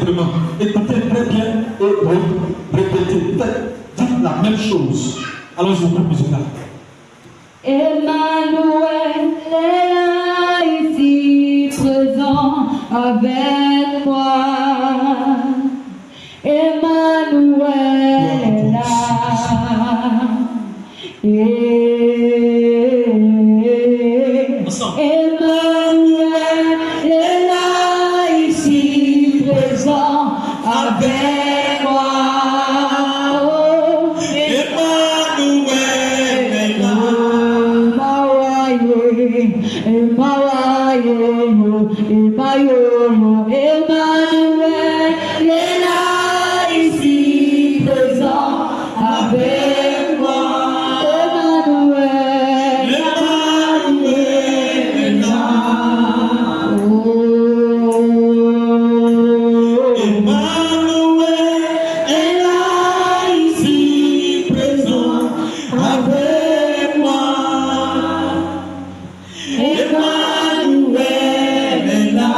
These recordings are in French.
simplement. Écoutez très bien et répétez. Dites la même chose. Allons-y, groupe musical. Emmanuel est là, ici présent avec moi. Emmanuel est là. Emmanuel est là, ici présent avec moi. Emmanuel est là, ici présent avec moi. Emmanuel est là. Emmanuel est là, ici présent avec moi. Emmanuel est là.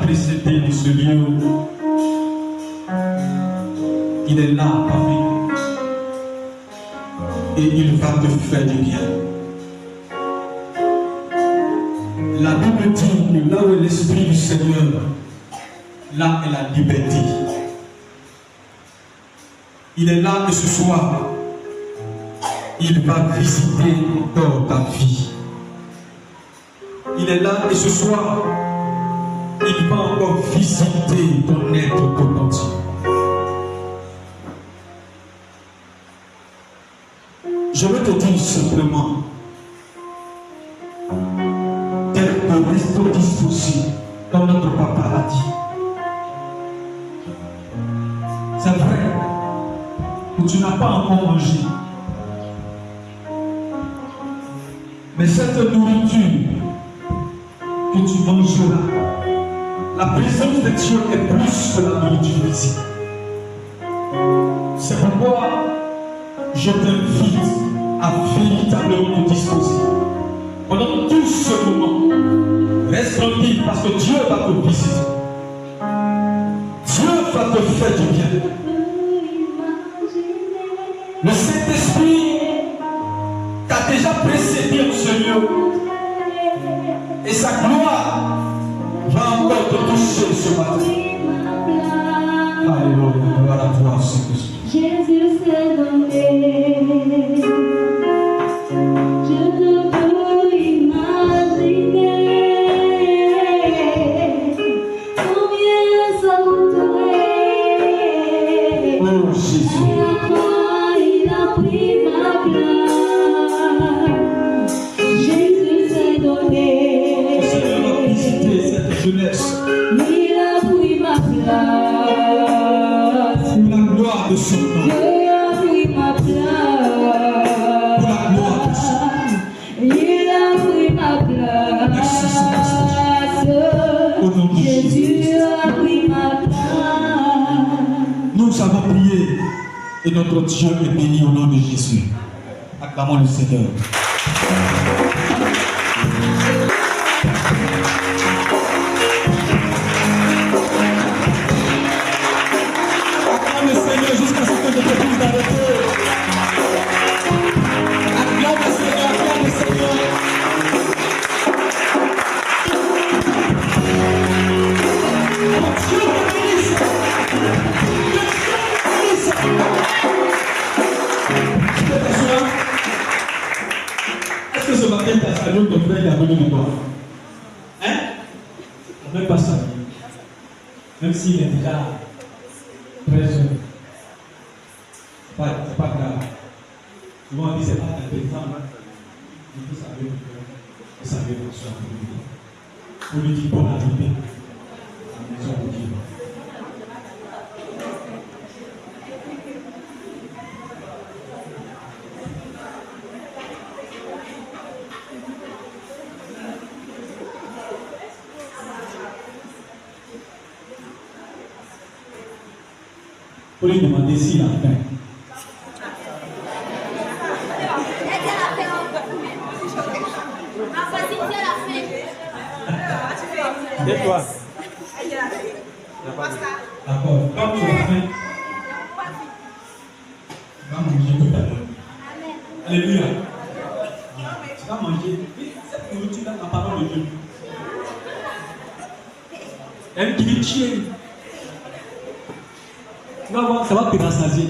précédé de ce lieu. Il est là parmi nous. Et il va te faire du bien. La Bible dit que là où est l'Esprit du Seigneur, là est la liberté. Il est là et ce soir, il va visiter encore ta vie. Il est là et ce soir, il va encore visiter ton être tout entier. Je veux te dire simplement, d'être disposé comme notre papa l'a dit. C'est vrai que tu n'as pas encore mangé. Mais cette nourriture que tu mangeras, la présence de Dieu est plus que la nourriture ici. C'est pourquoi je t'invite à véritablement te disposer. Pendant tout ce moment, reste tranquille parce que Dieu va te visiter. Dieu va te faire du bien. Le Saint-Esprit t'a déjà précédé en ce lieu. Et sa gloire va encore te toucher ce matin. Alléluia, gloire à toi, Saint-Esprit. Jésus s'est donné. Je ne peux imaginer combien ça coûterait. Oh Jésus. À la croix, il a pris ma place. Jésus s'est donné. Le Seigneur va visiter cette jeunesse. Il a pris ma place. Pour la gloire de son nom. Dieu a pris ma place. Pour la gloire de son nom. Il a pris ma place. Merci, Seigneur. Au nom de Jésus a pris ma place. Nous avons prié et notre Dieu est béni au nom de Jésus. Acclamons le Seigneur. Acclame le Seigneur jusqu'à ce que je te puisse d'arrêter. Acclame le Seigneur, acclame le Seigneur. Oh, Dieu te bénisse. Est-ce que ce matin tu as salué ton frère qui a venu de toi? Hein? On ne peut pas saluer. Même s'il est déjà très jeune. C'est pas grave. Souvent on dit c'est pas intéressant. Il faut saluer ton frère. Il faut saluer ton soeur. Pour lui dire bonne arrivée à la maison de Dieu. Pour lui demander s'il a faim. Et toi? D'accord. Quand tu as faim, tu vas manger tout à l'heure. Alléluia. Tu vas manger. Cette nourriture-là, la parole de Dieu. Elle qui dit chier. Tu vas voir, ça va te rassasier.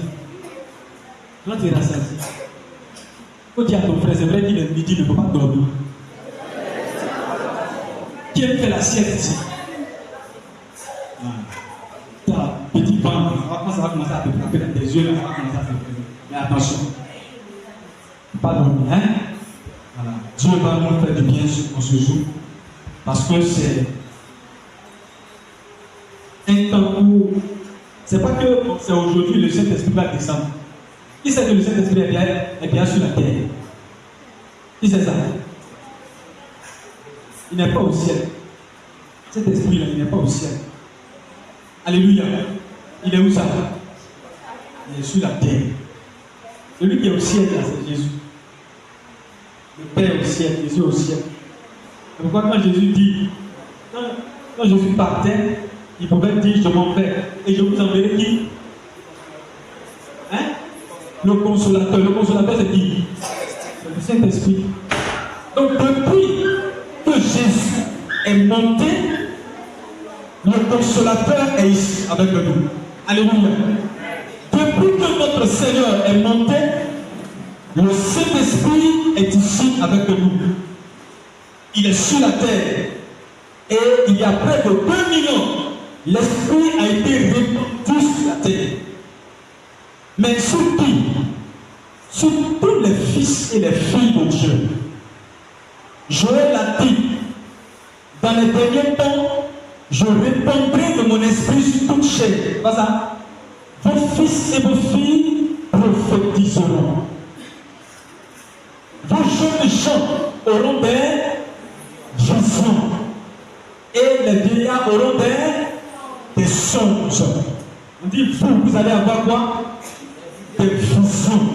Tu vas te rassasier. Il faut dire à ton frère, c'est vrai qu'il est midi, il ne peut pas dormir. Qui aime faire la sieste ici? Ta petite bande, quand ça va commencer à te frapper dans tes yeux, là, ça va commencer à te frapper. Mais attention, pas dormir, hein? Voilà. Dieu va nous faire du bien en ce jour, parce que c'est un temps où c'est pas que c'est aujourd'hui le Saint-Esprit va descendre. Qui sait que le Saint-Esprit est bien sur la terre? Qui sait ça? Il n'est pas au ciel. Cet esprit-là, il n'est pas au ciel. Alléluia. Il est où ça? Il est sur la terre. Celui qui est au ciel, là, c'est Jésus. Le Père au ciel, Jésus au ciel. C'est pourquoi quand Jésus dit, Quand Jésus partait, il pouvait dire je m'en vais. Et je vous enverrai qui? Hein? Le consolateur. Le consolateur, c'est qui? C'est le Saint-Esprit. Donc, depuis que Jésus est monté, le consolateur est ici avec nous. Alléluia. Depuis que notre Seigneur est monté, le Saint-Esprit est ici avec nous. Il est sur la terre. Et il y a près de 2 millions. L'Esprit a été répandu sur la terre. Mais sur qui? Sur tous les fils et les filles de Dieu. Joël a dit, dans les derniers temps, je répandrai de mon esprit sur toute chair. Pas ça? Vos fils et vos filles prophétiseront. Vos jeunes gens auront des visions. Et les vieillards auront des songes. On dit, vous allez avoir quoi? Des visions.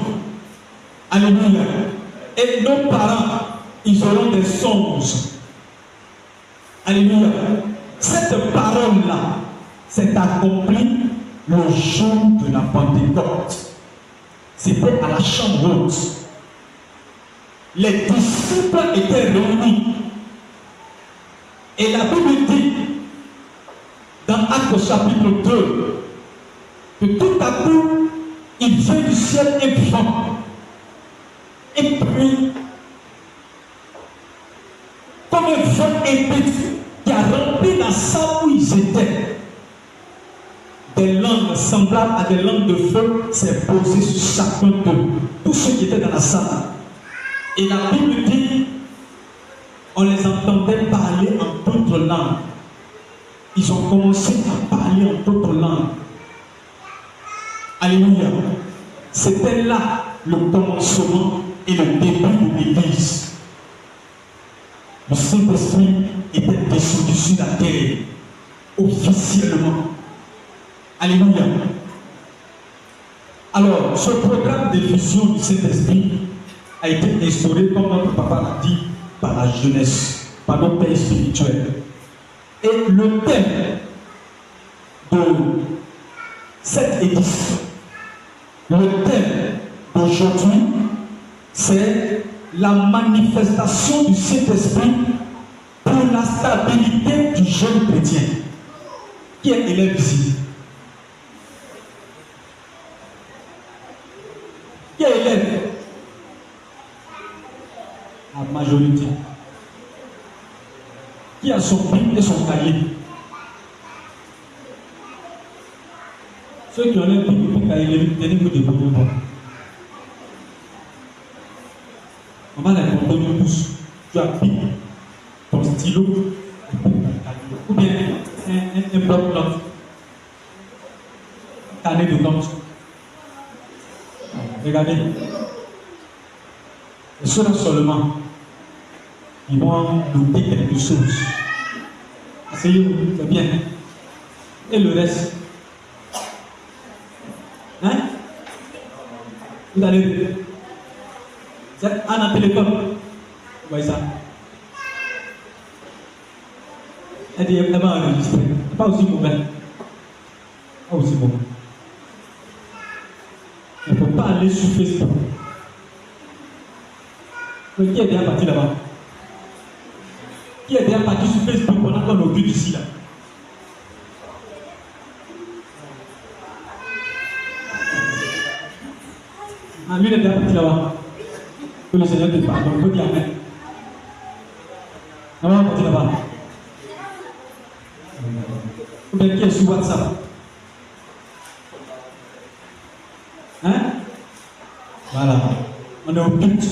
Alléluia. Et nos parents, ils auront des songes. Alléluia. Cette parole-là s'est accomplie le jour de la Pentecôte. C'était à la chambre haute. Les disciples étaient réunis. Et la Bible dit, dans Actes chapitre 2, que tout à coup, il vient du ciel un vent. Et puis, comme un vent épais qui a rempli la salle où ils étaient, des langues semblables à des langues de feu s'est posées sur chacun d'eux, tous ceux qui étaient dans la salle. Et la Bible dit, on les entendait parler en d'autres langues. Ils ont commencé à parler en d'autres langues. Alléluia. C'était là le commencement et le début de l'Église. Le Saint-Esprit était descendu sur la terre officiellement. Alléluia. Alors, ce programme de vision du Saint-Esprit a été instauré, comme notre papa l'a dit, par la jeunesse, par nos pères spirituels. Et le thème de cette édition, le thème d'aujourd'hui, c'est la manifestation du Saint-Esprit pour la stabilité du jeune chrétien. Qui est élève ici? Qui est élève? La majorité. Qui a son bible et son cahier? Ceux qui ont un bible et un cahier, tenez-vous debout. On va les compter tous. Tu as bible, ton stylo, ou bien un bloc-notes, un carnet de notes. Regardez. Et ceux-là seulement, ils vont noter quelque chose. Asseyez-vous, c'est bien. Et le reste? Hein? Vous allez. C'est un téléphone. Vous voyez ça? Elle dit, elle va enregistrer. Pas aussi mauvais. Pas aussi mauvais. Il ne faut pas aller sur Facebook. Mais qui est bien parti là-bas? Qui est bien parti sur Facebook pendant qu'on occupe ici là? Ah, lui il est bien parti là-bas. Que le Seigneur te pardonne. On peut dire Amen. On va partir là-bas. Ou bien qui est sur WhatsApp? Hein? Voilà. On est au but.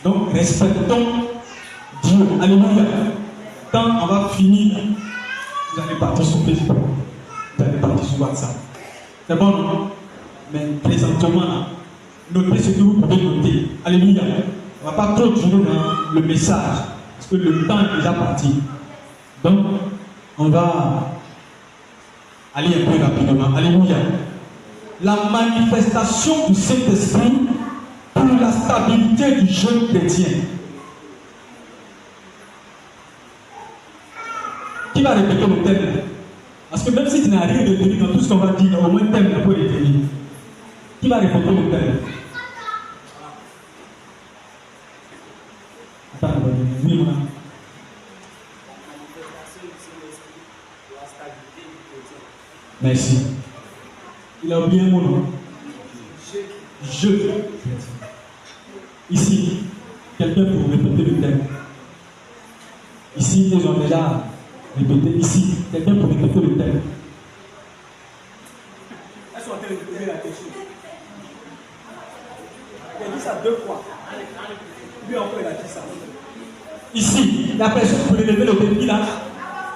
Donc, respectons Dieu. Alléluia. Quand on va finir, vous allez partir sur Facebook. Vous allez partir sur WhatsApp. C'est bon, non? Mais présentement, là, notez ce que vous pouvez noter. Alléluia. On ne va pas trop jouer dans le message. Parce que le temps est déjà parti. Donc, on va aller un peu rapidement. Alléluia. La manifestation du Saint-Esprit pour la stabilité du jeune chrétien. Qui va répéter le thème? Parce que même si tu n'as rien retenu dans tout ce qu'on va dire, au moins le thème peut retenir. Qui va répéter le thème? Attends, oui, mon ami. Merci. Il a oublié un mot, non? Je. Ici, quelqu'un pour répéter le thème. Ici, ils ont déjà répété. Ici, quelqu'un pour répéter le thème. Elles sont en train de poser la question. Il a dit ça 2 fois. Lui encore, il a dit ça. Ici, la personne pour relever le thème, il a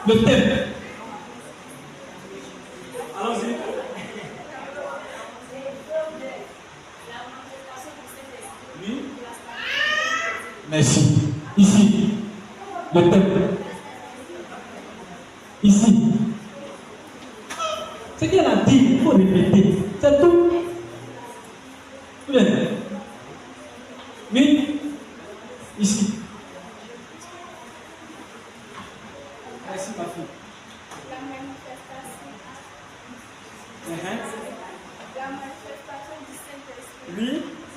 le thème. Allons-y. Oui. Merci. Ici, le thème. Ici. Ce qu'elle a dit, il faut répéter. C'est tout. Bien. Oui. Ici. Merci, ma fille. La manifestation. La manifestation du Saint-Esprit. Oui.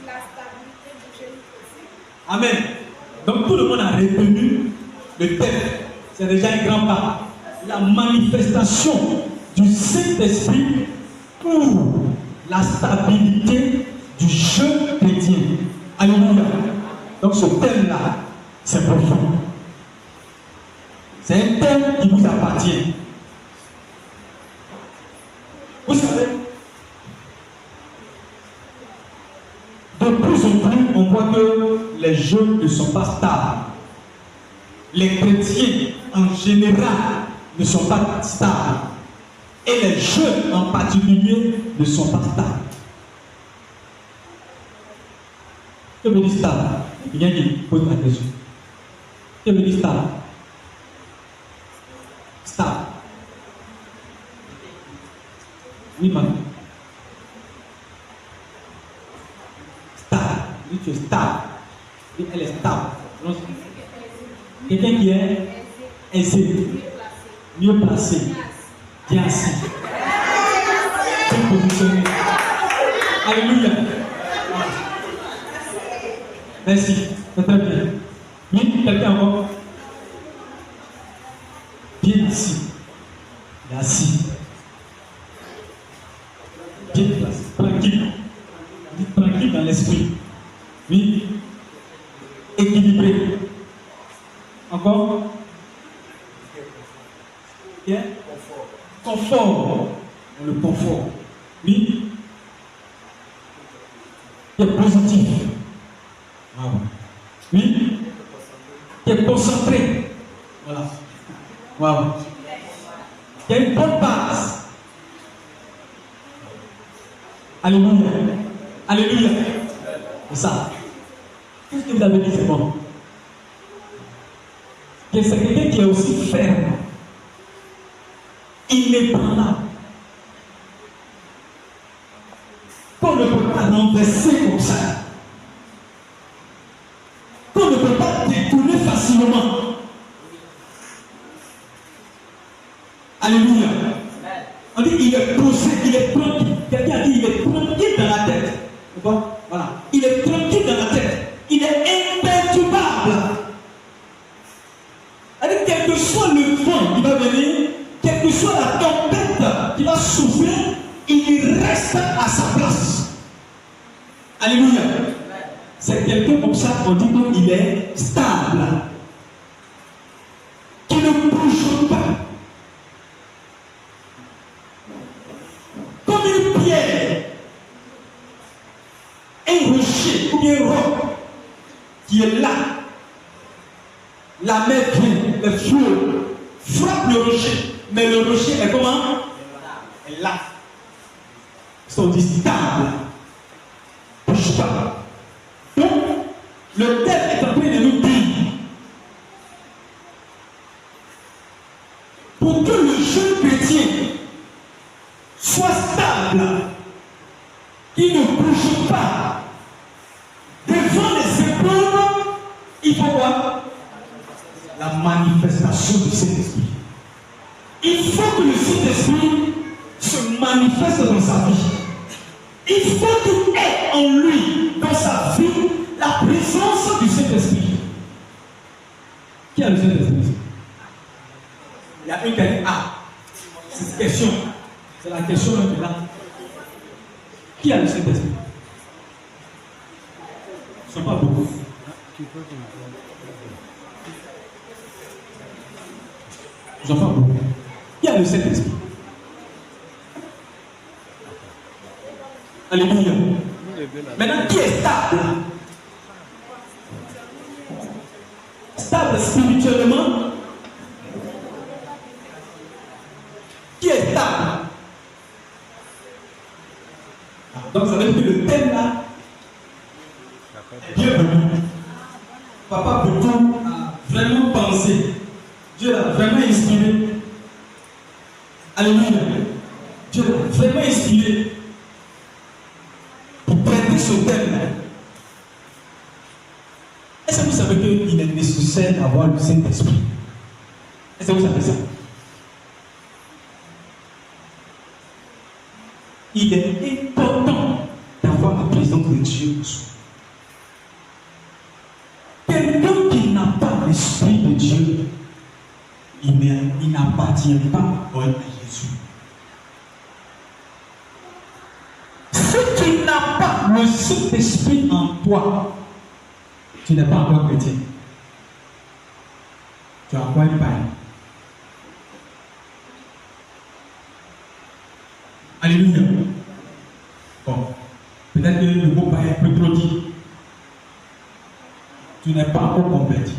La stabilité du génie possible. Amen. Donc tout le monde a retenu le thème. C'est déjà un grand pas. La manifestation du Saint-Esprit pour la stabilité du jeune chrétien. Alléluia. Donc ce thème-là, c'est profond. C'est un thème qui vous appartient. Vous savez, de plus en plus, on voit que les jeunes ne sont pas stables. Les chrétiens, en général, ne sont pas stables. Et les jeunes, en particulier, ne sont pas stables. Que veut dire stable? Il y a qui pose la question. Que veut dire stable? Stable. Oui, maman. Stable. Oui, tu es stable. Oui, elle est stable. Quelqu'un qui est aisé, mieux placé, bien assis, bien positionné. Alléluia. Merci. C'est très bien. Oui, quelqu'un encore? Bien assis. Il est assis. Bien placé. Tranquille. Tranquille dans l'esprit. Oui. Équilibré. Encore? Bien? Confort. Le confort. Oui. Qui est positif. Wow. Oui. Qui est concentré. Voilà. Wow. Qui a une bonne base. Alléluia. Alléluia. C'est ça. Tout ce que vous avez dit, c'est bon. C'est quelqu'un qui est aussi ferme, inébranlable, qu'on ne peut pas renverser comme ça, qu'on ne peut pas détourner facilement. Alléluia. On dit il est posé, il est tranquille. Quelqu'un a dit il est tranquille dans la tête. D'accord? Voilà. Il est tranquille dans la tête. Il est imperturbable. Quel que soit le vent qui va venir, quelle que soit la tempête qui va souffler, il reste à sa place. Alléluia. C'est quelqu'un comme ça qu'on dit qu'il est stable, qui ne bouge pas. Comme une pierre, un rocher ou bien un roc qui est là. La mer vient, le flot frappe le rocher, mais le rocher est comment? Est là. Ils sont stable. Ne bouge pas. Donc, le thème est en train de nous dire pour que le jeune chrétien soit stable, qu'il ne bouge pas devant les épreuves, il faut quoi? La manifestation du Saint-Esprit. Il faut que le Saint-Esprit se manifeste dans sa vie. Il faut qu'il ait en lui, dans sa vie, la présence du Saint-Esprit. Qui a le Saint-Esprit? Il y a un qui a dit, ah, c'est cette question. C'est la question qui est là. Qui a le Saint-Esprit? Ce ne sont pas beaucoup. Je ne sont pas beaucoup. Qui a le Saint-Esprit? Alléluia. Maintenant, qui est stable? Stable spirituellement? Qui est stable? Donc, ça veut dire que le thème là est bienvenu. Papa Bouton a vraiment pensé. Dieu l'a vraiment inspiré. Alléluia. Dieu l'a vraiment inspiré pour traiter ce thème-là. Est-ce que vous savez qu'il est nécessaire d'avoir le Saint-Esprit? Est-ce que vous savez ça? Il est important d'avoir la présence de Dieu. Quelqu'un qui n'a pas l'Esprit de Dieu, il n'appartient pas à Jésus. Si tu n'as pas le Saint-Esprit en toi, tu n'es pas encore chrétien. Tu as encore une paille. Alléluia. Bon, peut-être que le mot paille peut trop dire. Tu n'es pas encore converti.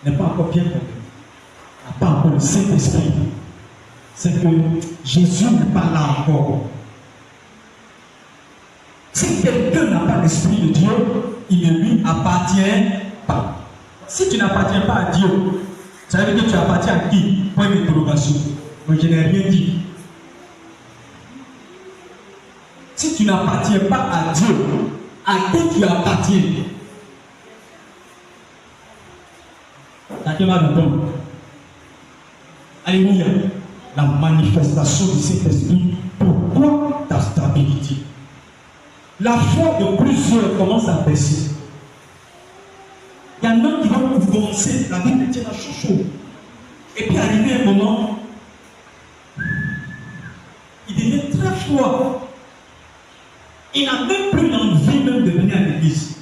Tu n'es pas encore bien converti. Tu n'as pas encore le Saint-Esprit. C'est que Jésus n'est pas là encore. Si quelqu'un n'a pas l'Esprit de Dieu, il ne lui appartient pas. Si tu n'appartiens pas à Dieu, ça veut dire que tu appartiens à qui? Point d'interrogation. Donc je n'ai rien dit. Si tu n'appartiens pas à Dieu, à qui tu appartiens? Chacun va répondre. Alléluia. La manifestation du Saint-Esprit. Pourquoi ta stabilité? La foi de plusieurs commence à baisser. Il y en a qui vont commencer, la vie chrétienne à chaud. Et puis arrivé un moment, il devient très froid. Il n'a même plus l'envie même de venir à l'église.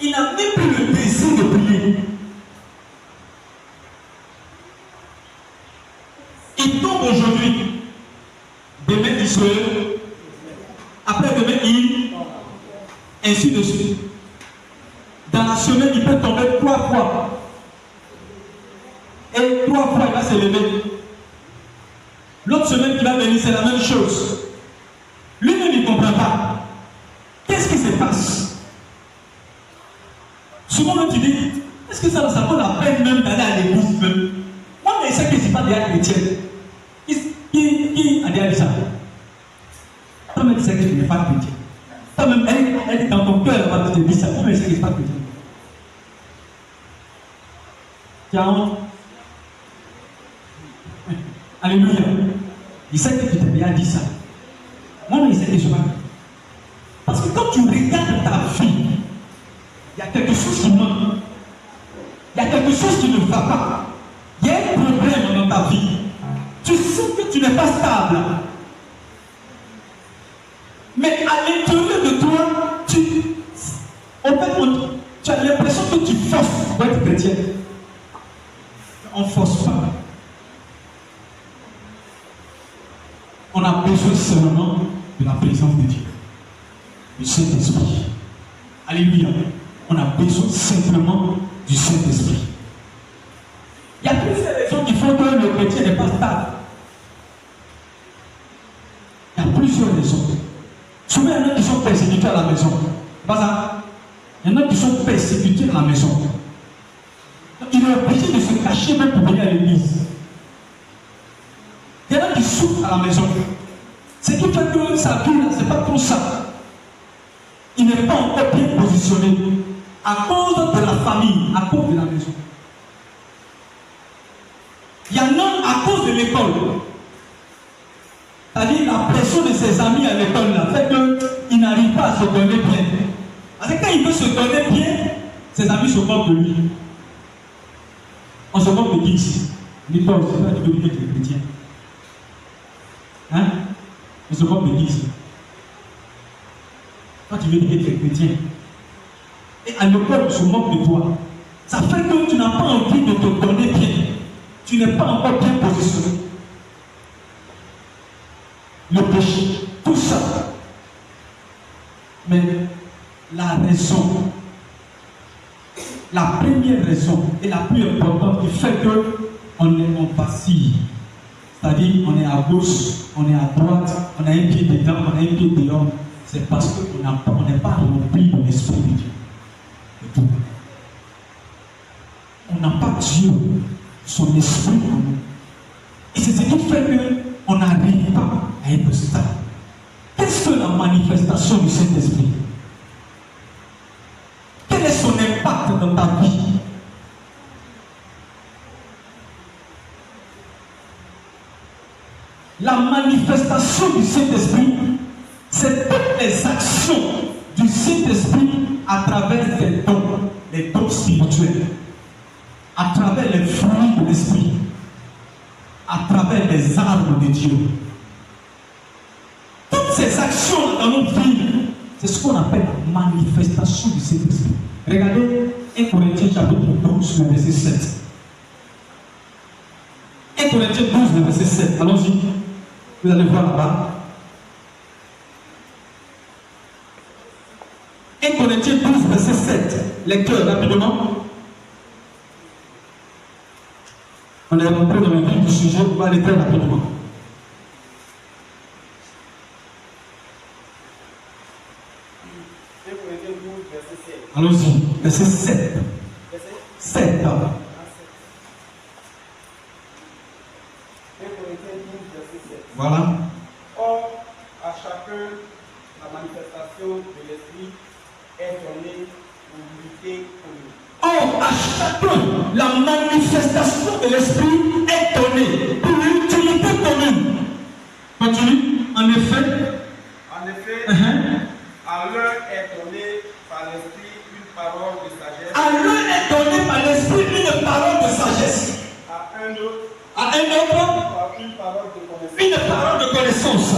Il n'a même plus le désir de prier. Il tombe aujourd'hui. Demain il se. Après demain il. Ainsi de suite. Dans la semaine il peut tomber 3 fois. Et 3 fois il va se lever. L'autre semaine qui va venir c'est la même chose. Lui-même il ne comprend pas. Qu'est-ce qui se passe? Souvent tu dis, est-ce que ça vaut la peine même d'aller à l'église même? Moi mais c'est que je ne suis pas déjà chrétien. Qui a dit ça? Toi-même, tu sais que tu n'es pas chrétien. Toi-même, elle est dans ton cœur, elle va te dire ça. Toi-même, tu sais que tu n'es pas chrétien. Tiens. Alléluia. Il sait que tu t'es bien dit ça. Moi, il sait que je ne suis pas chrétien. Parce que quand tu regardes ta vie, il y a quelque chose qui manque. Il y a quelque chose qui ne va pas. Il y a un problème dans ta vie. Tu sais que tu n'es pas stable. Mais à l'intérieur de toi, tu as l'impression que tu forces pour être chrétien. On ne force pas. On a besoin seulement de la présence de Dieu. Du Saint-Esprit. Alléluia. On a besoin simplement du Saint-Esprit. Il y a plusieurs raisons qui font que le chrétien n'est pas stable. Il y a plusieurs raisons. Souvent, il y en a qui sont persécutés à la maison. Pas ça? Il y en a qui sont persécutés à la maison. Donc, il est obligé de se cacher même pour venir à l'église. Il y en a qui souffrent à la maison. Ce qui fait que sa vie, ce n'est pas trop ça. Il n'est pas encore bien positionné à cause de la famille, à cause de la maison. Il y en a à cause de l'école. C'est-à-dire la pression de ses amis à l'école là fait qu'il n'arrive pas à se donner bien. Parce que quand il veut se donner bien, ses amis se moquent de lui. On se moque de qui ici? Il dit toi aussi, toi tu veux dire que tu es chrétien. Hein? On se moque de qui ici? Toi tu veux dire que tu es chrétien. Et à l'école, on se moque de toi. Ça fait que tu n'as pas envie de te donner bien. Tu n'es pas encore bien positionné. Le péché, tout ça. Mais la raison, la première raison et la plus importante qui fait qu'on vacille, c'est-à-dire on est à gauche, on est à droite, on a un pied dedans, on a un pied dehors, c'est parce qu'on n'est pas rempli de l'Esprit de Dieu. C'est tout. On n'a pas Dieu, son esprit en nous. Et c'est ce qui fait qu'on n'arrive pas à être stable. Qu'est-ce que la manifestation du Saint-Esprit? Quel est son impact dans ta vie? La manifestation du Saint-Esprit, c'est toutes les actions du Saint-Esprit à travers les dons spirituels, à travers les fruits de l'Esprit, à travers les armes de Dieu. Toutes ces actions dans notre vie, c'est ce qu'on appelle la manifestation du Saint-Esprit. Regardez 1 Corinthiens chapitre 12, le verset 7. 1 Corinthiens 12, le verset 7. Allons-y. Vous allez voir là-bas. 1 Corinthiens 12, verset 7. Lecteur, rapidement. On est rentré dans le vif du sujet, on va aller très rapidement. Allons-y, verset 7. 7. Voilà. Or, à chacun, la manifestation de l'Esprit est donnée pour l'unité commune. Or, à chacun, la manifestation de l'Esprit est donnée pour l'utilité commune. Continue. En effet, à l'un est donnée par l'Esprit une parole de sagesse. À l'un est donnée par l'Esprit une parole de sagesse. À un autre, une parole de connaissance.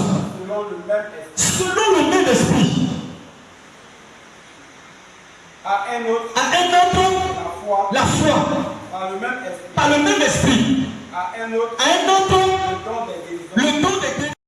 Selon le même esprit. À un autre, la foi. Par le même esprit. À un autre, le don des guérisons.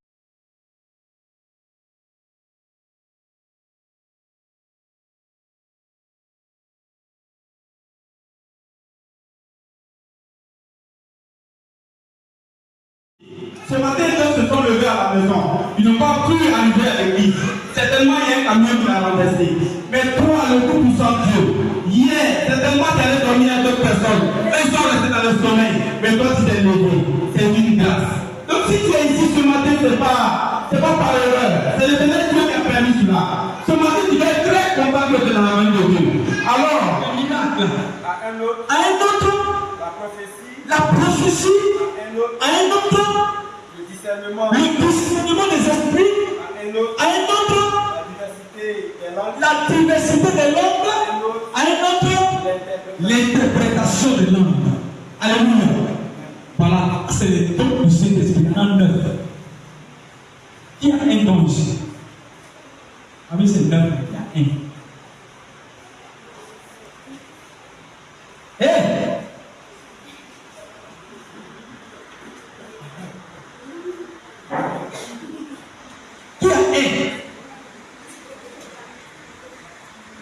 Ce matin, ils se sont levés à la maison. Ils n'ont pas pu arriver à l'église. Certainement, il y a un camion qui l'a renversé. Mais toi, le tout puissant Dieu, hier, certainement, tu allais dormir à d'autres personnes. Ils sont restés dans le sommeil. Mais toi, tu t'es levé. C'est une grâce. Donc, si tu es ici ce matin, c'est pas par erreur. C'est le Seigneur Dieu qui a permis cela. Ce matin, tu vas être très content que tu es dans la main de Dieu. Alors, le miracle. à un autre, la prophétie. à un autre, le discernement des esprits. à un autre, la diversité des langues, À un autre, l'interprétation des langues. Alléluia. Voilà, c'est le don du Saint-Esprit en œuvre. Qui a un don ici? Ami, c'est l'œuvre. Il y a un. Qui a un?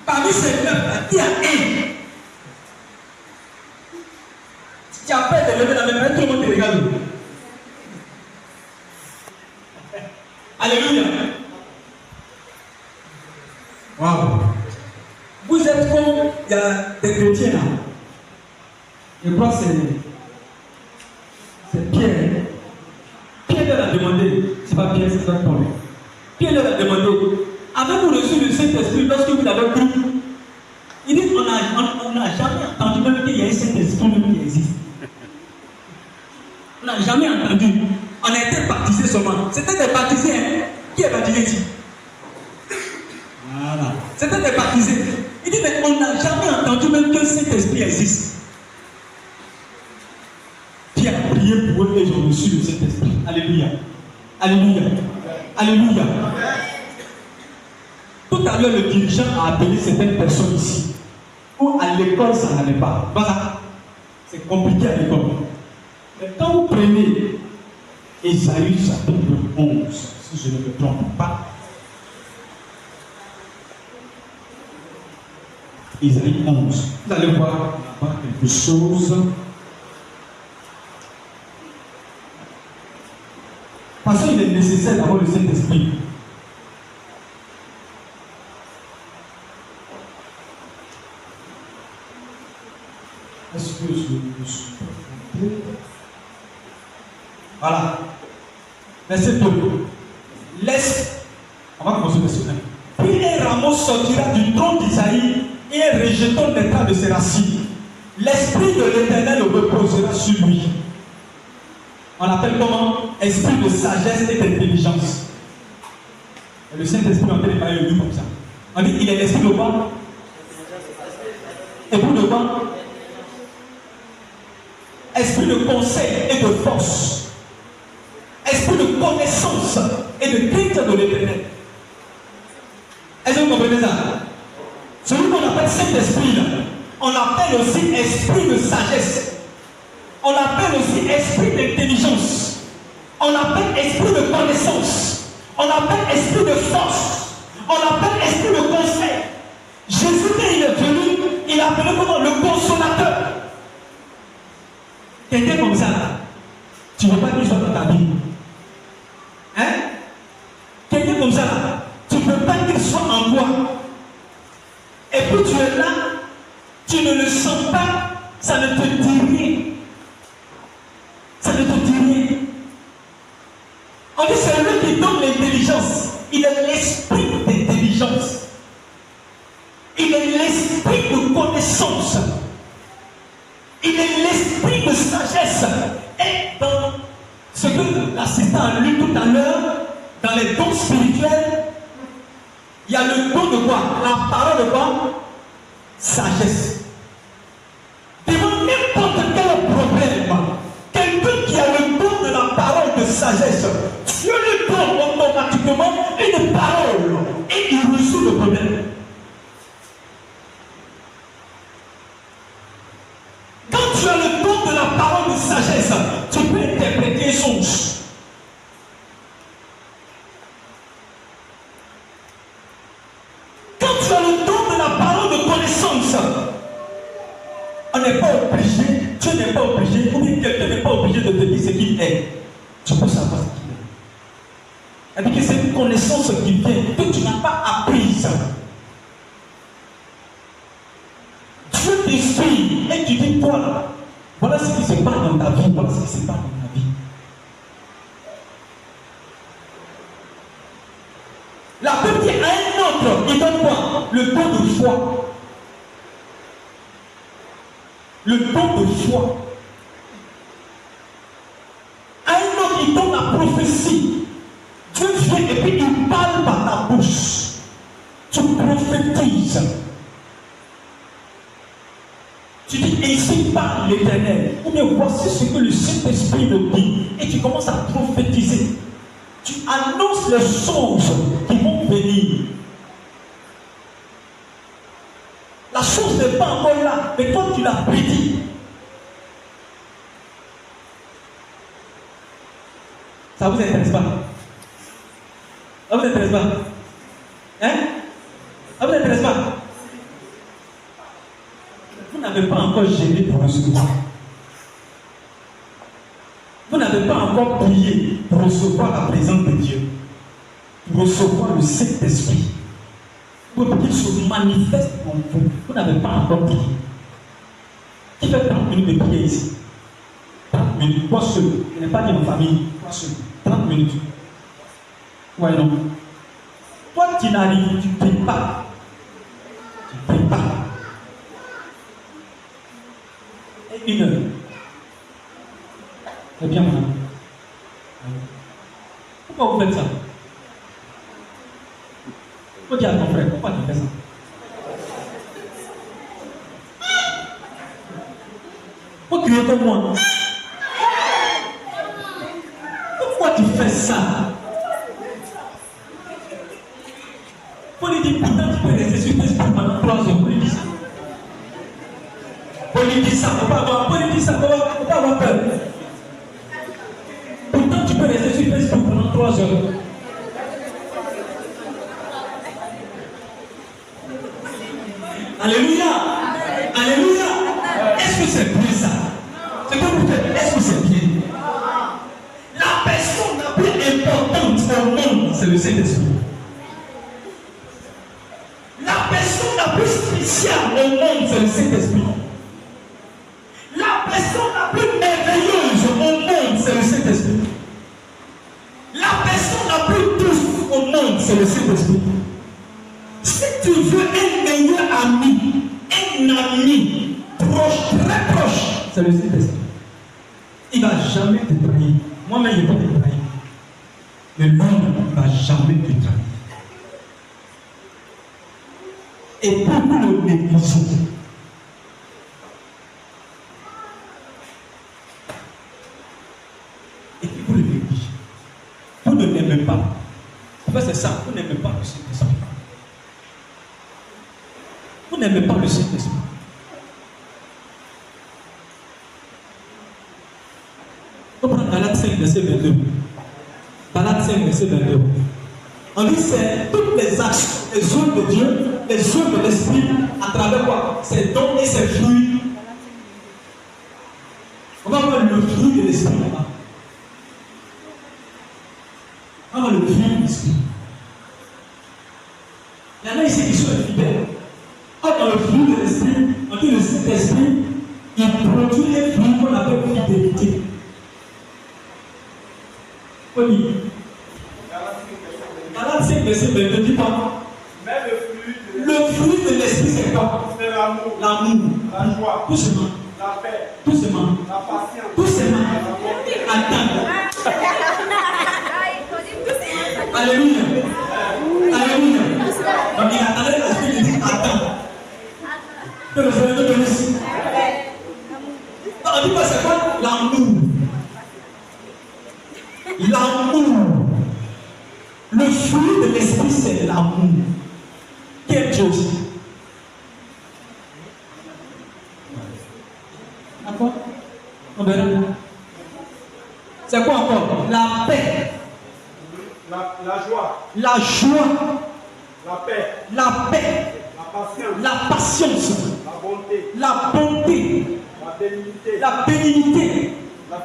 Parmi ces œuvres, qui a un? Tu as peur de lever la main, tout le monde te regarde. Alléluia. Waouh. Vous êtes comme il y a des chrétiens là. Je crois que c'est Pierre. Pierre leur a demandé, c'est pas Pierre, c'est pas Paul. Pierre leur a demandé, avez-vous reçu le Saint-Esprit lorsque vous l'avez cru? Il dit, on n'a jamais entendu même qu'il y a un Saint-Esprit même qui existe. n'a jamais entendu. On a été baptisé seulement. C'était des baptisés. Hein? Qui est baptisé ici? Voilà. C'était des baptisés. Il dit, mais on n'a jamais entendu même que cet esprit existe. Pierre a prié pour eux et ils ont reçu le Saint-Esprit. Alléluia. Alléluia. Alléluia. Tout à l'heure, le dirigeant a appelé certaines personnes ici. Où à l'école, ça n'allait pas. Voilà. C'est compliqué à l'école. Mais quand vous prenez Ésaïe chapitre 11, si je ne me trompe pas, Ésaïe 11, vous allez voir là-bas quelque chose. Parce qu'il est nécessaire d'avoir le Saint-Esprit. Est-ce que je me suis trompé? Voilà. Verset 2. Laisse. On va commencer verset 1. Puis un rameau sortira du tronc d'Isaïe et un rejeton naîtra de ses racines. L'esprit de l'Éternel reposera sur lui. On l'appelle comment? Esprit de sagesse et d'intelligence. Et le Saint-Esprit en train de parler de lui comme ça. On dit qu'il est l'esprit de quoi? Et pour de quoi? Esprit de conseil et de force. Esprit de connaissance et de crainte de l'Éternel. Est-ce que vous comprenez ça? Celui qu'on appelle Saint-Esprit, on l'appelle aussi esprit de sagesse. On l'appelle aussi esprit d'intelligence. On l'appelle esprit de connaissance. On l'appelle esprit de force. On l'appelle esprit de conseil. Jésus, quand il est venu, il a appelé comment? Le consolateur. Quelqu'un comme ça, tu ne veux pas qu'il soit dans ta vie. Hein? Quelqu'un comme ça, tu ne veux pas qu'il soit en toi. Et puis tu es là, tu ne le sens pas, ça ne te dit rien. Ça ne te dit rien. On dit c'est lui qui donne l'intelligence. Il est l'esprit d'intelligence. Il est l'esprit de connaissance. Il est l'esprit de sagesse. Et dans ce que l'assistant a lu tout à l'heure, dans les dons spirituels, il y a le don de quoi? La parole de quoi? Sagesse. Devant n'importe quel problème, quelqu'un qui a le don de la parole de sagesse, Dieu lui donne automatiquement une parole et il résout le problème. Quand tu as le don de la parole de sagesse, tu peux interpréter un songe. Quand tu as le don de la parole de connaissance, on n'est pas obligé, Dieu n'est pas obligé, ou bien quelqu'un n'est pas obligé de te dire ce qu'il est. Tu peux savoir ce qu'il est. C'est-à-dire que c'est une connaissance qui vient, que tu n'as pas apprise. Dieu t'inspire et tu dis toi, voilà ce qui se passe dans ta vie, voilà ce qui se passe dans ta vie. La Bible dit à un autre, il donne quoi? Le don de foi. Le don de foi. À un autre, il donne la prophétie. Dieu vient et puis il parle par ta bouche. Tu prophétises. Tu dis, ainsi parle l'Éternel. Ou bien voici ce que le Saint-Esprit me dit. Et tu commences à prophétiser. Tu annonces les choses qui vont venir. La chose n'est pas encore là, mais toi tu l'as prédit. Ça vous intéresse pas? Ça vous intéresse pas? Hein? Ça vous intéresse pas? Vous n'avez pas encore gêné pour recevoir. Vous n'avez pas encore prié pour recevoir la présence de Dieu, pour recevoir le Saint-Esprit, pour qu'il se manifeste en vous. Vous n'avez pas encore prié. Qui fait 30 minutes de prière ici? 30 minutes, toi seul. Je n'ai pas dit en famille, toi seul. 30 minutes. Ouais, non. Toi, tu n'arrives, tu ne pries pas. Tu ne pries pas. Et 1 heure. C'est bien, madame. Pourquoi vous faites ça? Faut dire à ton frère, pourquoi tu fais ça? Faut crier comme moi. Pourquoi tu fais ça? Faut lui dire, pourtant tu peux rester sur Facebook pendant 3 heures. Faut lui dire ça. Faut lui dire ça, faut pas avoir peur. Pourtant tu peux rester sur Facebook pendant 3 heures. Alléluia! Alléluia! Est-ce que c'est bien ça? Ce que vous faites, est-ce que c'est bien? La personne la plus importante au monde, c'est le Saint-Esprit. La personne la plus spéciale au monde, c'est le Saint-Esprit. La personne la plus merveilleuse au monde, c'est le Saint-Esprit. La personne la plus douce au monde, c'est le Saint-Esprit. Si tu veux un meilleur ami, un ami proche, très proche, c'est le Saint-Esprit. Il ne va jamais te trahir. Moi-même, je ne vais pas te trahir. Mais l'homme ne va jamais te trahir. Et pour nous le négliger, et puis vous le négligez, vous ne l'aimez pas. En fait, c'est ça, vous n'aimez pas le Saint-Esprit. Vous n'aimez pas le Saint-Esprit. On prend Galates 5, verset 22. Galates 5, verset 22. On dit c'est toutes les actions, les œuvres de Dieu, les œuvres de l'Esprit, à travers quoi? Ses dons et ses fruits. On va voir le fruit de l'Esprit là-bas. On va voir le fruit de l'Esprit. Il y en a ici qui sont fidèles. Dans le fruit de l'Esprit, on dit le Saint-Esprit, il produit les fruits qu'on appelle fidélité. On dit Galates 5, verset 22, dis pas. Mais le fruit de l'Esprit, c'est quoi? C'est l'amour, l'amour, la joie, tout seulement, la paix, tout seulement, la patience, tout seulement. Attends. Alléluia. Alléluia. Donc il attendait l'Esprit, il dit attends. Que le Seigneur te bénisse. On dit quoi, c'est quoi? L'amour. L'amour. Le fruit de l'Esprit, c'est l'amour. Quel Dieu? D'accord? On verra. C'est quoi encore? La paix. la joie, La joie. la paix, La paix. la patience, La patience. la bonté, La bonté. la bénignité, La bénignité. la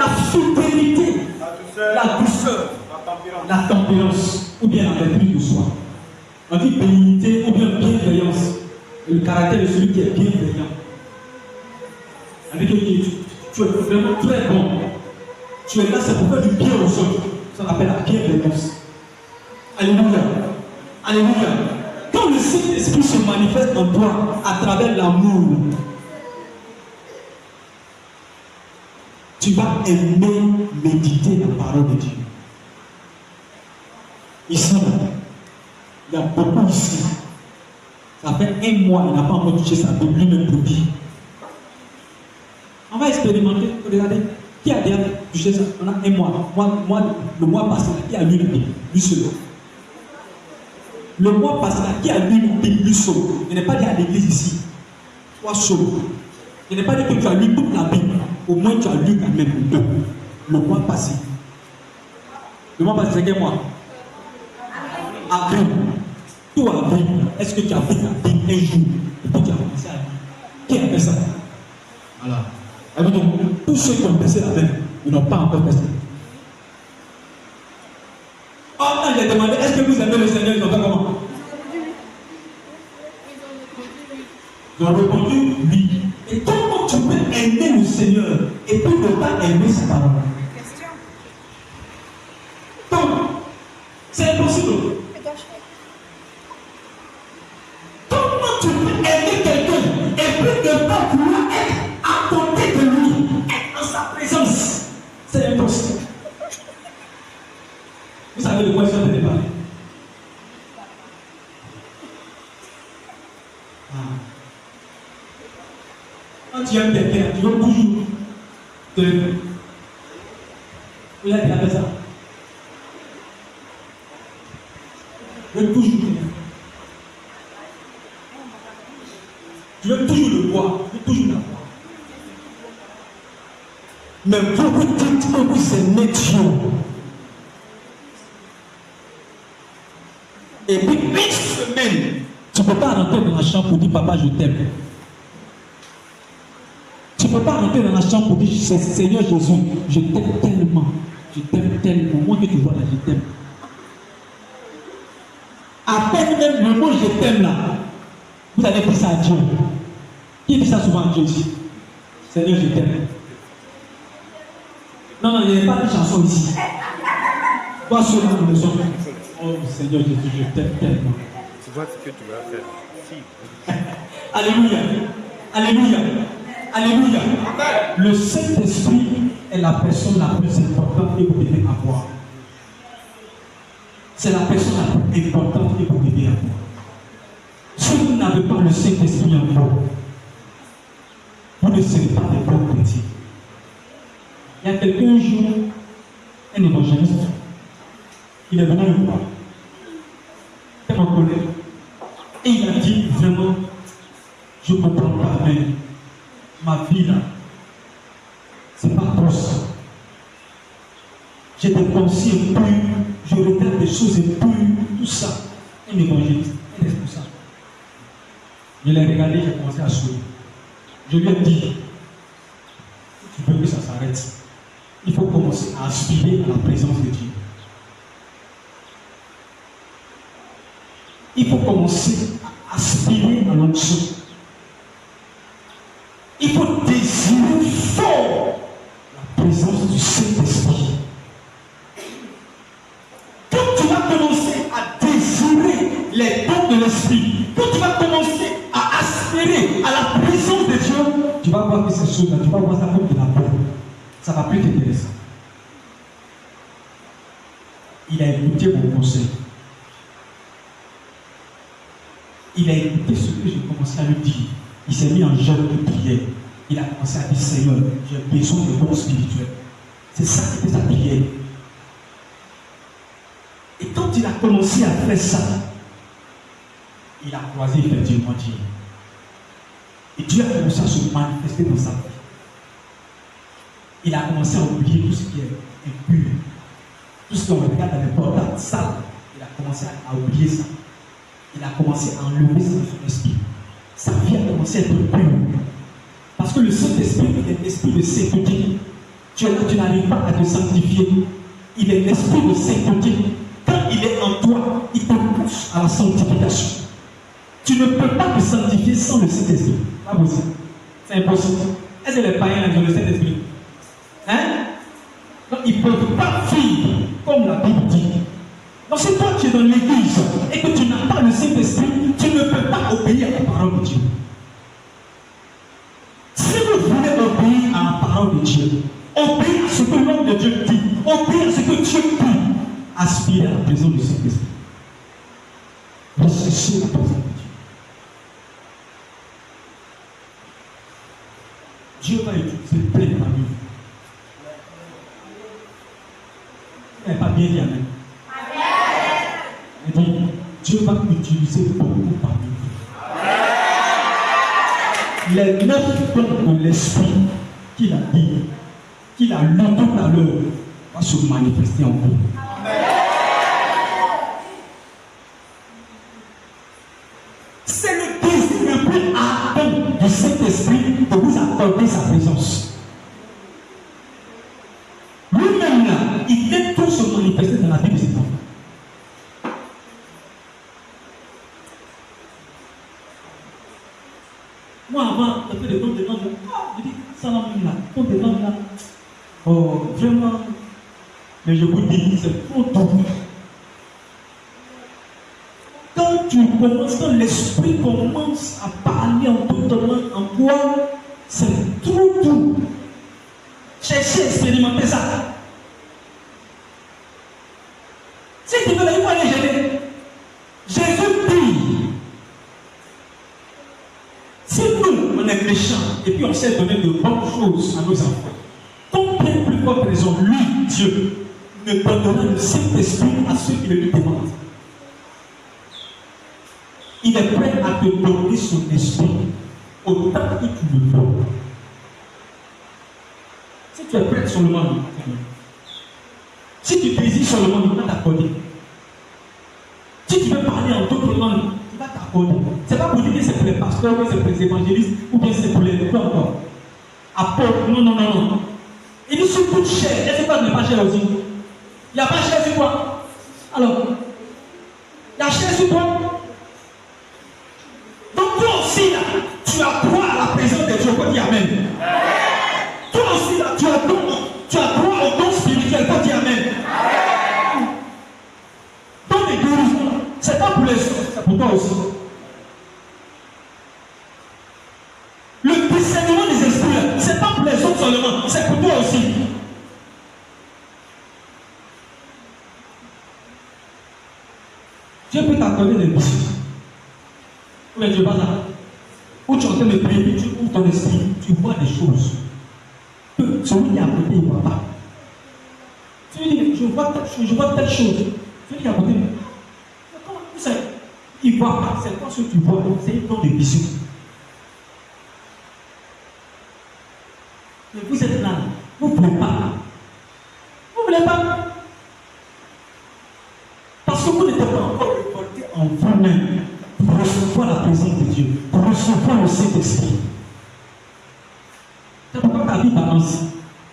fidélité, La douceur. la tempérance. La tempérance, ou bien la maîtrise de soi. On dit bénignité ou bien bienveillance. Et le caractère de celui qui est bienveillant. Avec qui tu es vraiment très bon. Tu es là, c'est pour faire du bien aux autres. Ça s'appelle la bienveillance. Alléluia. Alléluia. Quand le Saint-Esprit se manifeste en toi à travers l'amour, tu vas aimer méditer la parole de Dieu. Ici, il y a beaucoup ici. Ça fait 1 mois, il n'a pas encore touché sa Bible, lui-même pour dire. On va expérimenter. Regardez, qui a déjà touché ça? On a 1 mois. Moi, le mois passé, qui a lu la Bible? Lui seul. Le mois passé, qui a lu la Bible? Lui seul. Je n'ai pas dit à l'église ici. Toi seul. Je n'ai pas dit que tu as lu toute la Bible. Au moins, tu as lu quand même deux. Le mois passé. Le mois passé, c'est quel mois? Avril. Tout avril. Est-ce que tu as pris la Bible un jour? Et puis tu as commencé à lire. Qui a fait ça? Voilà. Alors donc, tous ceux qui ont passé la Bible, ils n'ont pas encore passé. Oh, quand j'ai demandé, est-ce que vous aimez le Seigneur? Ils ont fait comment? Ils ont répondu oui. Et comment tu peux aimer le Seigneur et puis ne pas aimer sa parole? Donc, c'est impossible. Comment tu peux aimer quelqu'un et puis ne pas vouloir être à côté de lui, être en sa présence? poste. Vous savez de quoi je suis en train de parler? Quand tu aimes quelqu'un, tu veux toujours te. Vous avez regardé ça? Tu veux toujours quelqu'un. Tu veux toujours le voir, tu veux toujours la voir. Mais vous dites que c'est Dieu. Et puis une semaine, tu ne peux pas rentrer dans la chambre pour dire papa je t'aime. Tu ne peux pas rentrer dans la chambre pour dire Seigneur Jésus, je t'aime tellement. Je t'aime tellement. Moi que tu vois là, je t'aime. À peine même le mot je t'aime là, vous allez dire ça à Dieu. Qui dit ça souvent à Dieu ici? Seigneur je t'aime. Non, il n'y a pas de chanson ici. Toi seulement nous le sommes. Oh Seigneur Jésus, je t'aime tellement. Tu vois ce que tu vas faire. Si. Alléluia. Alléluia. Alléluia. Le Saint-Esprit est la personne la plus importante que vous devez avoir. C'est la personne la plus importante que vous devez avoir. Si vous n'avez pas le Saint-Esprit en vous, vous ne serez pas des bons chrétiens. Il y a quelqu'un jour, un évangéliste, il est venu me voir. C'est mon collègue. Et il a dit vraiment, je ne comprends pas, mais ma vie là, c'est pas trop ça. J'ai des pensées impures, je regarde des choses impures, tout ça. Un évangéliste, un responsable. Je l'ai regardé, j'ai commencé à sourire. Je lui ai dit, si tu veux que ça s'arrête, il faut commencer à aspirer à la présence de Dieu. Il faut commencer à aspirer à l'onction. Il faut désirer fort la présence du Saint-Esprit. Quand tu vas commencer à désirer les dons de l'Esprit, quand tu vas commencer à aspirer à la présence de Dieu, tu vas voir que ces choses-là, tu vas voir ça comme de la peau. Ça va plus t'intéresser. Il a écouté mon conseil. Il a écouté ce que j'ai commencé à lui dire. Il s'est mis en jeûne de prière. Il a commencé à dire Seigneur, j'ai besoin de dons spirituels. C'est ça qui était sa prière. Et quand il a commencé à faire ça, il a croisé effectivement Dieu. Et Dieu a commencé à se manifester dans sa vie. Il a commencé à oublier tout ce qui est impur. Tout ce qu'on regarde dans les portables sales, il a commencé à oublier ça. Il a commencé à enlever ça de son esprit. Sa vie a commencé à être pure. Parce que le Saint-Esprit est l'esprit de sainteté. Tu n'arrives pas à te sanctifier. Il est l'esprit de sainteté. Quand il est en toi, il te pousse à la sanctification. Tu ne peux pas te sanctifier sans le Saint-Esprit. Pas possible. C'est impossible. Est-ce que les païens ont le Saint-Esprit? Hein? Donc ils ne peuvent pas vivre comme la Bible dit. Donc si toi tu es dans l'église et que tu n'as pas le Saint-Esprit, tu ne peux pas obéir à la parole de Dieu. Si vous voulez obéir à la parole de Dieu, obéir à ce que l'homme de Dieu dit, obéir à ce que Dieu dit, aspirez à la présence du Saint-Esprit. Recherchez la présence de Dieu. Dieu va utiliser plein parmi vous. Il n'est pas bien dit amen. Il dit, Dieu va utiliser beaucoup parmi vous. Les 9 dons de l'esprit qu'il a dit, qu'il a lu tout à l'heure, va se manifester en vous. C'est le désir le plus ardent du Saint-Esprit de vous accorder sa présence. Lui-même là, il fait tout se manifester dans la vie de ses enfants. Moi avant, j'ai fait des dons de langue, je dis, ça là, ton de langue là, oh, vraiment, mais je vous dis, c'est trop doux. Quand tu commences, quand l'esprit commence à parler en d'autres langues en toi, c'est trop doux. Cherchez à expérimenter ça. Si tu veux, il faut aller gêner. Jésus dit, si nous, on est méchants, et puis on sait donner de bonnes choses à nos enfants, combien plus forte raison, lui, Dieu, ne donnera le Saint-Esprit à ceux qui le lui demandent. Il est prêt à te donner son esprit autant que tu le veux. Si tu es prêt seulement, si tu désires seulement, il va t'accorder. Si tu veux parler en d'autres langues, il va t'accorder. Ce n'est pas pour dire que c'est pour les pasteurs, que c'est pour les évangélistes, ou bien c'est pour les peu encore. Apôtres, non. Il dit sur toute chair. Est-ce que toi, tu n'es pas cher aussi? Il n'y a pas cher sur toi. Alors, il y a cher sur toi. Donc toi aussi, là, tu as droit à la présence de Dieu. Quoi dire Amen. Toi aussi, là, tu as droit au don spirituel. Quoi dire Amen. Donc les guérisons, ce n'est pas pour les autres, c'est pour toi aussi. Le discernement des esprits, ce n'est pas pour les autres seulement, c'est pour toi aussi. Dieu peut t'accorder des visions. Ou bien Dieu va là. Où tu es en train de prier, tu ouvres ton esprit, tu vois des choses. Que celui qui est à côté, il ne voit pas. Tu lui dis, je vois telle chose. Celui qui est à côté, comment tu sais? Il ne voit pas. C'est toi ce que tu vois. C'est une don de vision. Mais vous êtes là. Vous ne voulez pas. Vous ne voulez pas. Parce que vous n'êtes pas encore révolté en vous-même pour recevoir la présence de Dieu, pour recevoir le Saint-Esprit. C'est pourquoi ta vie balance.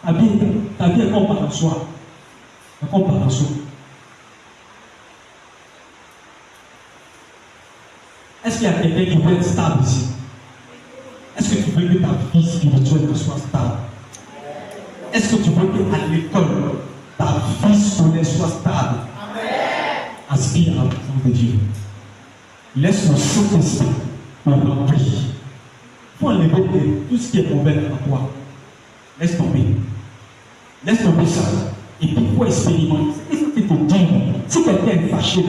Ta vie est comme par en soi. Comme par en soi. Est-ce qu'il y a quelqu'un qui veut être stable ici? Est-ce que tu veux que ta vie spirituelle soit stable? Est-ce que tu veux qu'à l'école, ta vie scolaire soit stable? Aspire à la présence de Dieu. Laisse le Saint-Esprit te remplir. Il faut enlever tout ce qui est mauvais à toi. Laisse tomber. Laisse tomber ça. Et puis il faut expérimenter. C'est ce qu'il faut dire. Si quelqu'un est fâché,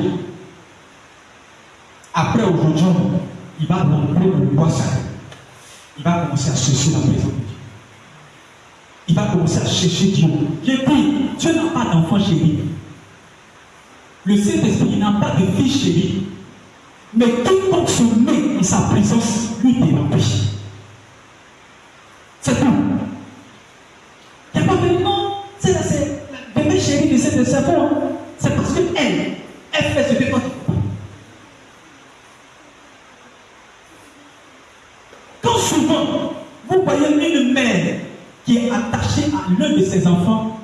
après aujourd'hui, il va rentrer dans le bois sacré. Il va commencer à chercher la présence de Dieu. Il va commencer à chercher Dieu. J'ai dit, Dieu n'a pas d'enfant chéri. Le Saint-Esprit n'a pas de fille chérie. Mais quiconque se met en sa présence, lui dénomprit. C'est tout. Il n'y a pas de non. C'est la bébé chérie de cette serpent. C'est parce qu'elle fait ce que toi tu fais pas. Quand souvent, vous voyez une mère qui est attachée à l'un de ses enfants,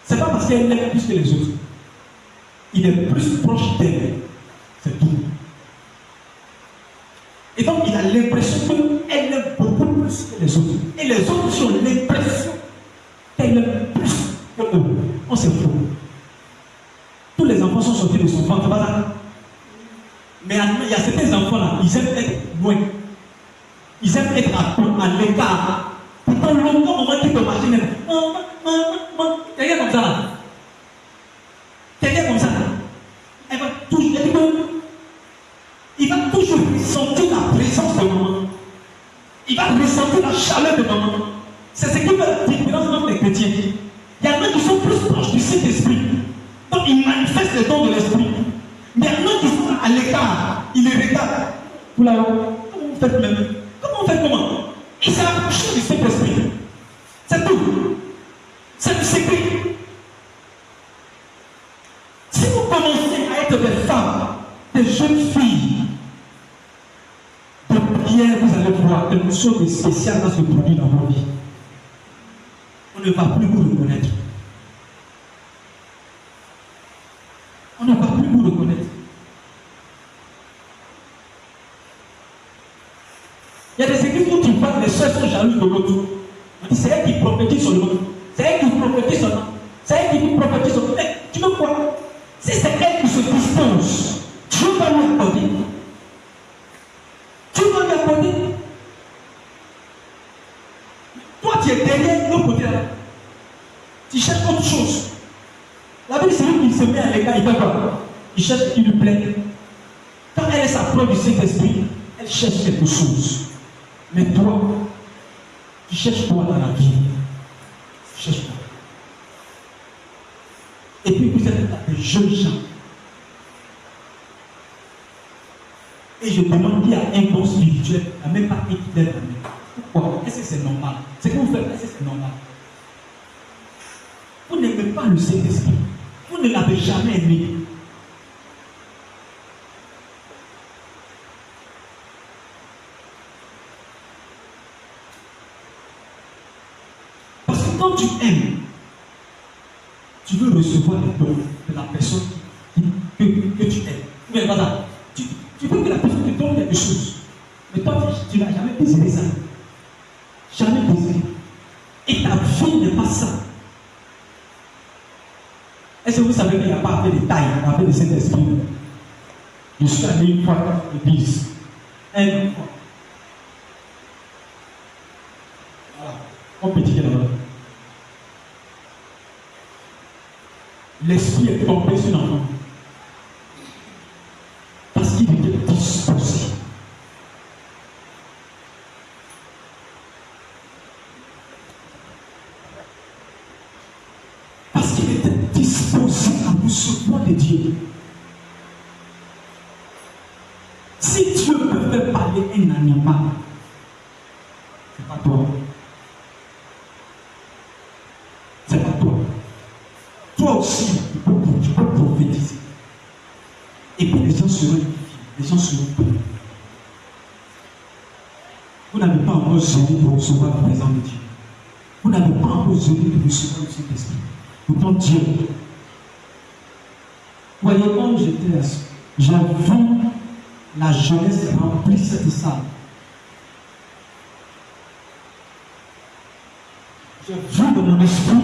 c'est pas parce qu'elle l'aime plus que les autres. Il est plus proche d'elle. C'est tout. Et donc, il a l'impression qu'elle l'aime beaucoup plus que les autres. Et les autres aussi ont l'impression qu'elle l'aime plus que eux. On s'est fou. Tous les enfants sont sortis de son ventre, pas ça. Mais il y a certains enfants-là, ils aiment être loin. Ils aiment être à l'écart. Pourtant, longtemps, on va dire que machine est maman, quelqu'un comme ça là. Quelqu'un comme ça là. Elle va toujours, il va toujours ressentir la présence de maman. Il va ressentir la chaleur de maman. C'est ce qui fait la différence entre les chrétiens. Il y en a qui sont plus proches du Saint-Esprit. Donc ils manifestent les dons de l'Esprit. Mais il y en a qui sont à l'écart. Ils les regardent. Vous là-haut, comment vous faites même? Comment vous faites comment? Il s'est approché du Saint-Esprit. C'est tout. C'est le secret. Si vous commencez à être des femmes, des jeunes filles de prière, vous allez voir quelque chose de spécial va se produire dans vos vies. On ne va plus vous reconnaître. On ne va plus vous reconnaître. Il y a des églises où tu vois que les soeurs sont jalouses de l'autre. On dit c'est elle qui prophétise sur le monde. C'est elle qui prophétise sur le monde. C'est elle qui prophétise sur le monde. Tu veux quoi? Si c'est elle qui se dispose, Dieu va lui accorder. Dieu va lui accorder. Toi, tu es derrière l'autre côté là. Tu cherches autre chose. La Bible, c'est lui qui se met à l'écart, il fait quoi? Il cherche ce qui lui plaît. Quand elle s'approche du Saint-Esprit, elle cherche quelque chose. Mais toi, tu cherches quoi dans la vie? Tu cherches quoi? Et puis vous êtes là, des jeunes gens. Et je demande qu'il y a un don spirituel, il n'y a même pas un qui lève la main. Pourquoi? Est-ce que c'est normal? C'est que vous faites, est-ce que c'est normal? Vous n'aimez pas le Saint-Esprit. Vous ne l'avez jamais aimé. Parce que quand tu aimes, tu veux recevoir les dons de la personne que tu aimes. Mais voilà, tu veux que la personne te donne quelque chose. Mais toi, tu n'as jamais désiré ça. Jamais désiré. Et ta vie n'est pas ça. Est-ce que vous savez qu'il n'y a pas appelé de taille, il y a appelé de Saint-Esprit? Je suis allé une fois à l'église. Une fois. Voilà. On peut dire là. L'esprit est tombé sur l'enfant. Parce qu'il était disposé. Parce qu'il était disposé à recevoir de Dieu. Si Dieu peut faire parler un animal, c'est pas toi. C'est pas toi. Toi aussi, tu peux prophétiser. Et puis les gens seront édifiés, les gens seront bénis. Vous n'avez pas encore gêné de recevoir la présence de Dieu. Vous n'avez pas encore gêné de recevoir le Saint-Esprit. Pourtant Dieu. Voyez, quand j'étais là, j'ai vu la jeunesse remplir cette salle. J'ai vu dans mon esprit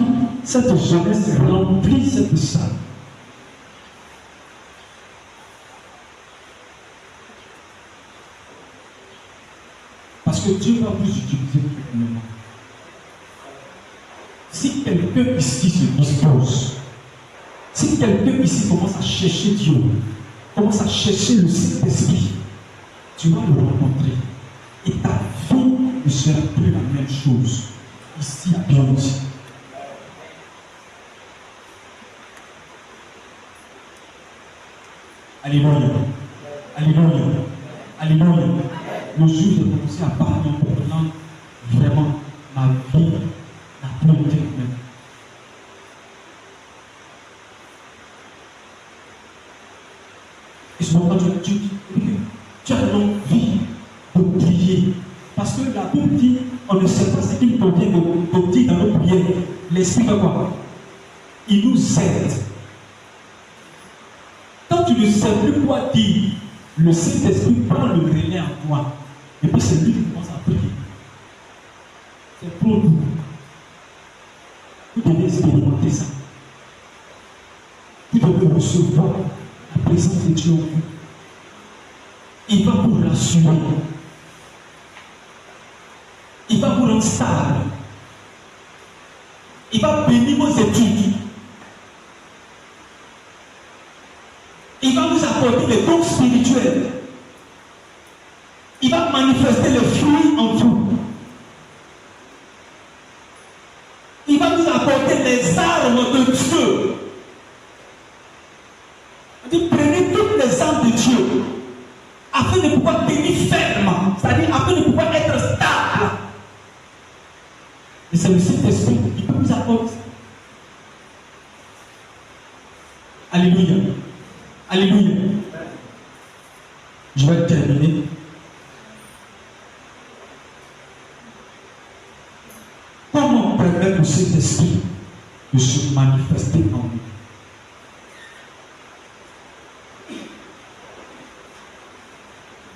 cette jeunesse remplir cette salle. Parce que Dieu va vous utiliser pleinement. Si quelqu'un ici se dispose, si quelqu'un ici commence à chercher Dieu, commence à chercher le Saint-Esprit, tu vas le rencontrer. Et ta vie ne sera plus la même chose. Ici à Biologie. Alléluia. Alléluia. Alléluia. Le jour où j'ai commencé à parler en parlant, vraiment, ma vie n'a plus été la même. Et ce moment, tu as l'envie de prier. Parce que la Bible dit, on ne sait pas ce qu'il convient de dire dans nos prières. L'Esprit va quoi? Il nous aide. Quand tu ne sais plus quoi dire, le Saint-Esprit prend le relais en toi. Et puis c'est lui qui commence à prier. C'est pour nous. Vous devez expérimenter ça. Vous devez recevoir la présence de Dieu en vous. Il va vous rassurer. Il va vous rendre stable. Il va bénir vos études. Il va vous apporter les dons spirituels. Il va manifester les fruits en vous. Il va vous apporter les armes de Dieu. On dit, prenez toutes les armes de Dieu afin de pouvoir tenir ferme, c'est-à-dire afin de pouvoir être stable. Et c'est le Saint-Esprit qui peut vous apporter ça. Alléluia. Alléluia. Je vais terminer. Comment permettre au Saint-Esprit de se manifester en nous?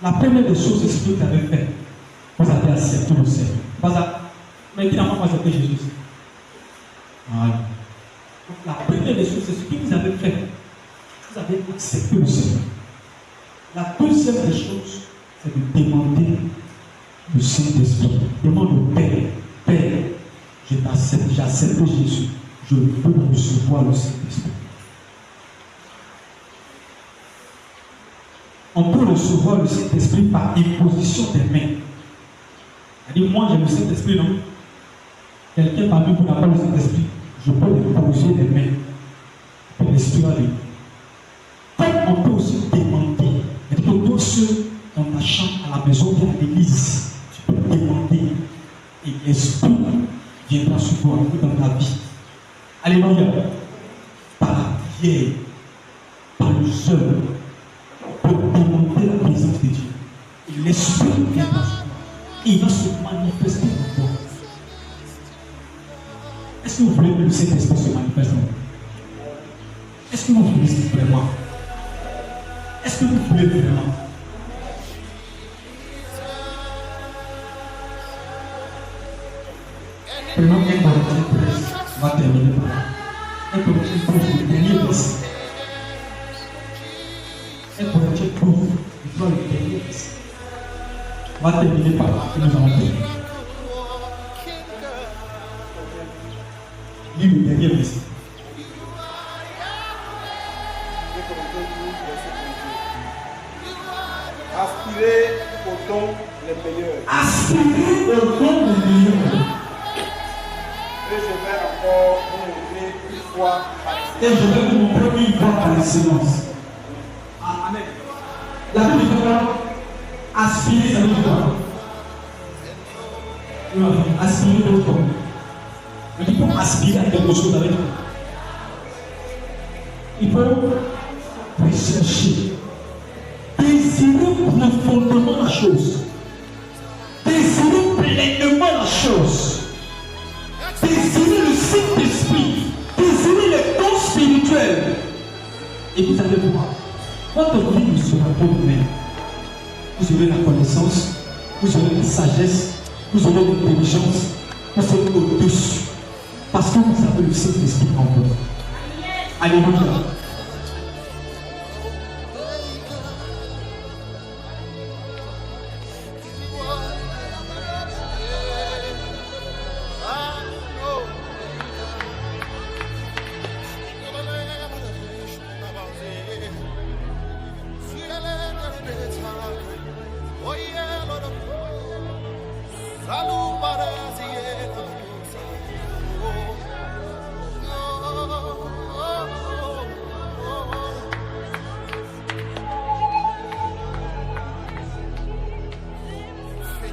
La première des choses, c'est ce que vous avez fait. Vous avez accepté le Seigneur. Mais qui n'a pas accepté Jésus? Voilà. Donc, la première des choses, c'est ce que vous avez fait. Vous avez accepté le Seigneur. La deuxième des choses, c'est de demander le Saint-Esprit. Demande au Père, Père, j'ai accepté Jésus. Je veux recevoir le Saint-Esprit. On peut recevoir le Saint-Esprit par imposition des mains. C'est-à-dire, moi j'ai le Saint-Esprit, non? Quelqu'un parmi vous n'a pas le Saint-Esprit, je peux imposer les mains pour l'Esprit à lui. Comme on peut aussi demander, mais toi seul dans ta chambre, à la maison, ou à l'église, tu peux demander et l'Esprit viendra sur toi dans ta vie. Alléluia. Par la prière, par le jeûne, pour demander la présence de Dieu. Et l'Esprit viendra sur toi. Et il va se manifester en toi. Est-ce que vous voulez que le Saint-Esprit se manifeste en vous? Est-ce que vous voulez vraiment? Est-ce que vous voulez vraiment? Prenons 1 Corinthiens 13, on va terminer par là. 1 Corinthiens 12, le dernier verset. 1 Corinthiens 12, le dernier verset. On va terminer par là, et nous allons terminer. Lis le dernier verset. Aspirez aux dons les meilleurs. Aspirez aux dons les meilleurs. Et je vais encore vous montrer une fois par Et je vais vous montrer une fois par excellence. Amen. La Bible dit quoi? Aspirer, ça veut dire quoi? Aspirer de quoi? Il faut aspirer à quelque chose avec toi. Il faut rechercher, désirer profondément la chose, désirer pleinement la chose, désirer le Saint-Esprit, désirer les dons spirituels. Et vous allez voir, votre vie ne sera pas humaine. Vous aurez la connaissance, vous aurez la sagesse, vous aurez l'intelligence, vous serez au-dessus. Parce que vous avez le Saint-Esprit en vous. Alléluia.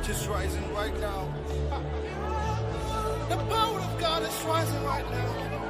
Is rising right now. The power of God is rising right now.